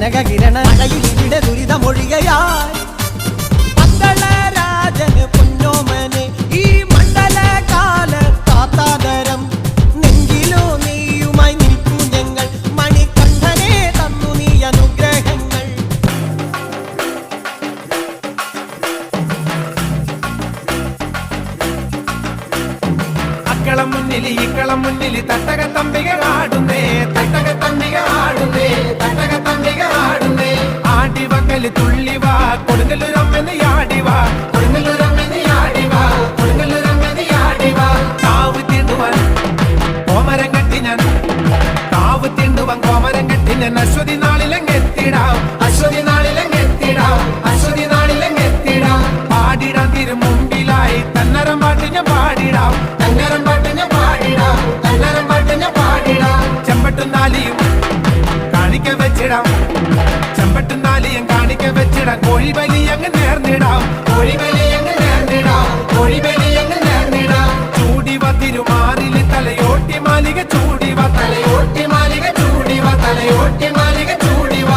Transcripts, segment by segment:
കനക കിരണ മഴയിൽ ഇവിടെ ദുരിതമൊഴികയായി മംഗളരാജന് പൊന്നോമനെ ഈ മണ്ഡലകാല താത്താതരം നെഞ്ചിലോ നീയുമായി നിൽക്കൂ ഞങ്ങൾ മണികണ്ഠനെ തന്നു നീ അനുഗ്രഹങ്ങൾ. അക്കളം മുന്നിൽ ഇക്കളം മുന്നിൽ തട്ടക തമ്പിക ആടുന്നേ, തട്ടക തമ്പിക ആടുന്നേ, തട്ടക തമ്പിക ആടുന്നേ. ആടിവക്കല് തുള്ളിവാ കൊടുങ്ങല്ലൂരമ്മന് യാടിവാ, കൊടുങ്ങല്ലൂരമ്മന് യാടിവാ, കൊടുങ്ങല്ലൂരമ്മന് യാടിവാ. കാവ് തിണ്ടുവാൻ കോമരം കെട്ടി ഞാൻ, കാവ് തിണ്ടുവാൻ കോമരം കെട്ടി ഞാൻ അശ്വതി നാളിലെങ്ങെത്തിടാം, അശ്വതി നാളിലെങ്ങെത്തിടാം, അശ്വതി നാളിലെങ്ങെത്തിടാം. പാടിടാൻ തിരു മുമ്പിലായി തന്നരം പാട്ട് ഞാൻ പാടിടാം, തന്നരം പാട്ട് ഞാൻ പാടിടാം, തന്നരം പാട്ട് ഞാൻ പാടിടാം. ചെമ്പട്ടും നാലിയും കാണിക്ക വെച്ചിടാം, ചെമ്പട്ടും നാലിയും കാണിക്ക വെച്ചിടാം. കോഴിബലി അങ്ങ് നേർന്നിടാം, കോഴിബലി അങ്ങ് നേർന്നിടാം, കോഴിബലി അങ്ങ് നേർന്നിടാം. ചൂടിവ തിരുമാറിൽ തലയോട്ടി മാലിക ചൂടിവ, തലയോട്ടി മാലിക ചൂടിവ, തലയോട്ടി മാലിക ചൂടിവ.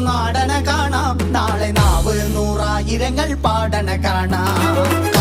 നാടന കാണാം നാളെ നാവ് 100,000 പാടന കാണാം.